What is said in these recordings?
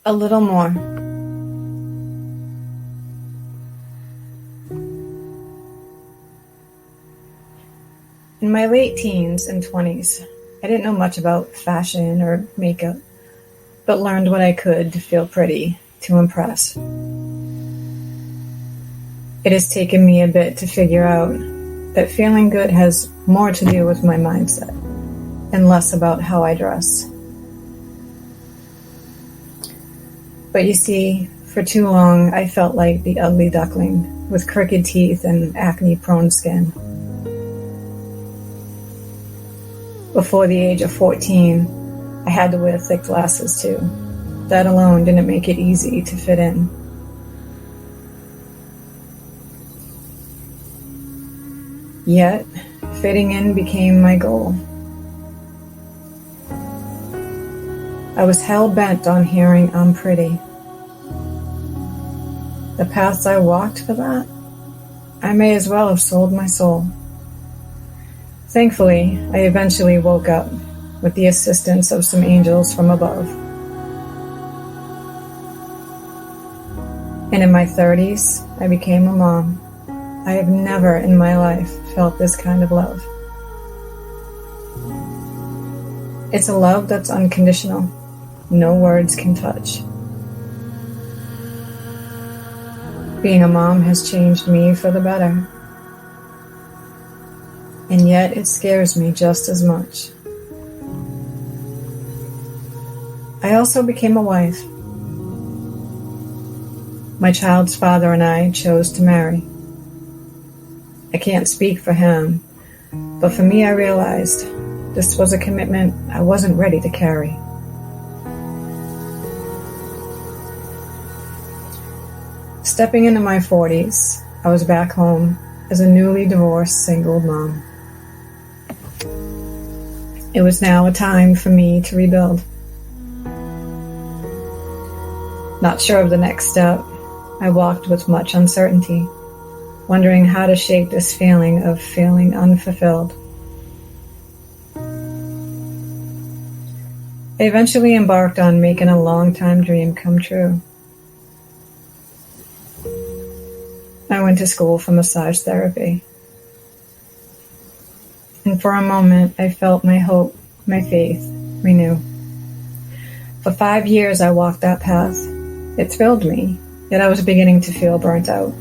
A little more. In my late teens and 20s, I didn't know much about fashion or makeup, but learned what I could to feel pretty, to impress. It has taken me a bit to figure out that feeling good has more to do with my mindset and less about how I dress. But you see, for too long, I felt like the ugly duckling with crooked teeth and acne-prone skin. Before the age of 14, I had to wear thick glasses too. That alone didn't make it easy to fit in. Yet, fitting in became my goal. I was hell-bent on hearing I'm pretty. The paths I walked for that, I may as well have sold my soul. Thankfully, I eventually woke up with the assistance of some angels from above. And in my 30s, I became a mom. I have never in my life felt this kind of love. It's a love that's unconditional. No words can touch. Being a mom has changed me for the better. And yet it scares me just as much. I also became a wife. My child's father and I chose to marry. I can't speak for him, but for me I realized this was a commitment I wasn't ready to carry. Stepping into my 40s, I was back home as a newly divorced single mom. It was now a time for me to rebuild. Not sure of the next step, I walked with much uncertainty, wondering how to shake this feeling of feeling unfulfilled. I eventually embarked on making a long-time dream come true. I went to school for massage therapy. And for a moment, I felt my hope, my faith, renew. For 5 years, I walked that path. It thrilled me, yet I was beginning to feel burnt out.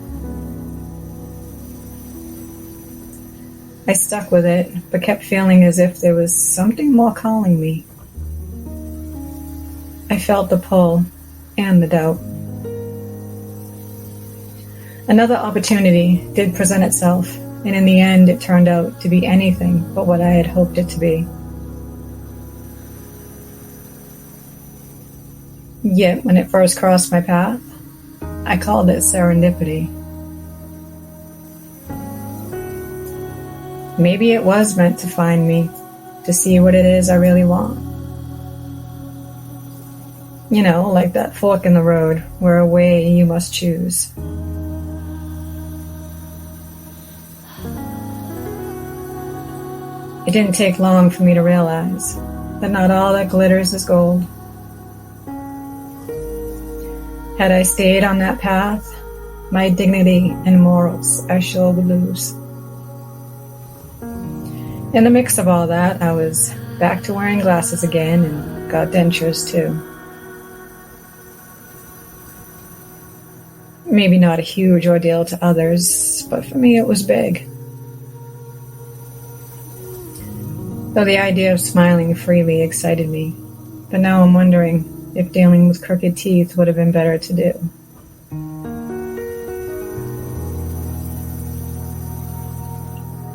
I stuck with it, but kept feeling as if there was something more calling me. I felt the pull and the doubt. Another opportunity did present itself, and in the end it turned out to be anything but what I had hoped it to be. Yet when it first crossed my path, I called it serendipity. Maybe it was meant to find me, to see what it is I really want. You know, like that fork in the road, where a way you must choose. It didn't take long for me to realize that not all that glitters is gold. Had I stayed on that path, my dignity and morals I sure would lose. In the mix of all that, I was back to wearing glasses again and got dentures too. Maybe not a huge ordeal to others, but for me it was big. Though the idea of smiling freely excited me, but now I'm wondering if dealing with crooked teeth would have been better to do.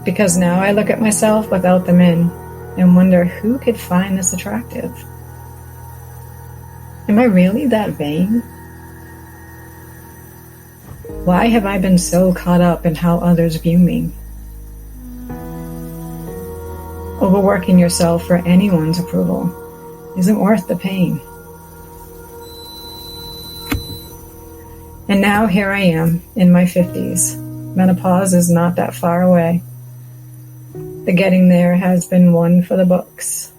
Because now I look at myself without them in and wonder who could find this attractive. Am I really that vain? Why have I been so caught up in how others view me? Overworking yourself for anyone's approval isn't worth the pain. And now here I am in my 50s. Menopause is not that far away. The getting there has been one for the books.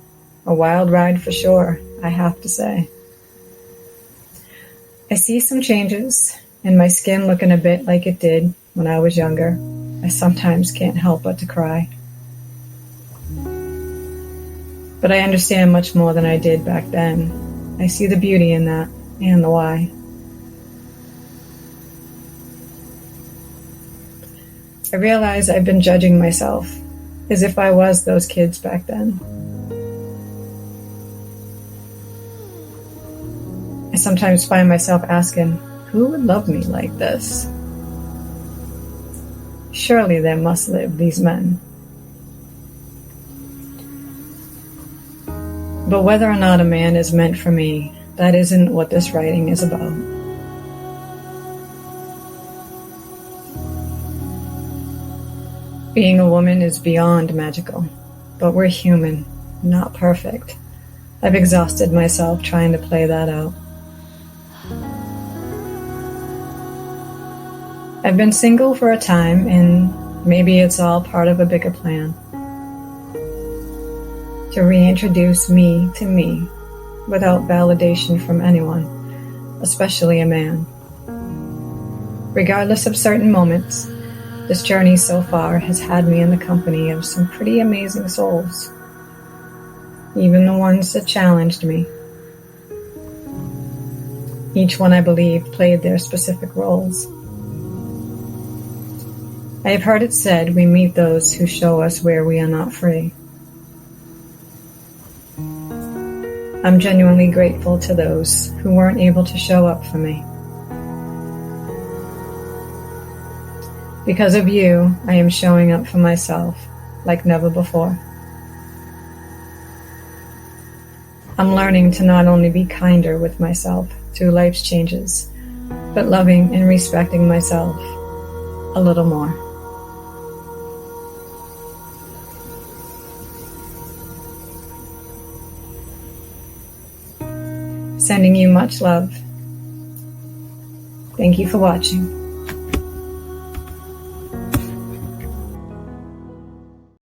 A wild ride for sure, I have to say. I see some changes in my skin looking a bit like it did when I was younger. I sometimes can't help but to cry. But I understand much more than I did back then. I see the beauty in that and the why. I realize I've been judging myself as if I was those kids back then. I sometimes find myself asking, who would love me like this? Surely there must live these men. But whether or not a man is meant for me, that isn't what this writing is about. Being a woman is beyond magical, but we're human, not perfect. I've exhausted myself trying to play that out. I've been single for a time, and maybe it's all part of a bigger plan. To reintroduce me to me without validation from anyone, especially a man. Regardless of certain moments, this journey so far has had me in the company of some pretty amazing souls, even the ones that challenged me. Each one, I believe, played their specific roles. I have heard it said we meet those who show us where we are not free. I'm genuinely grateful to those who weren't able to show up for me. Because of you, I am showing up for myself like never before. I'm learning to not only be kinder with myself through life's changes, but loving and respecting myself a little more. Sending you much love. Thank you for watching.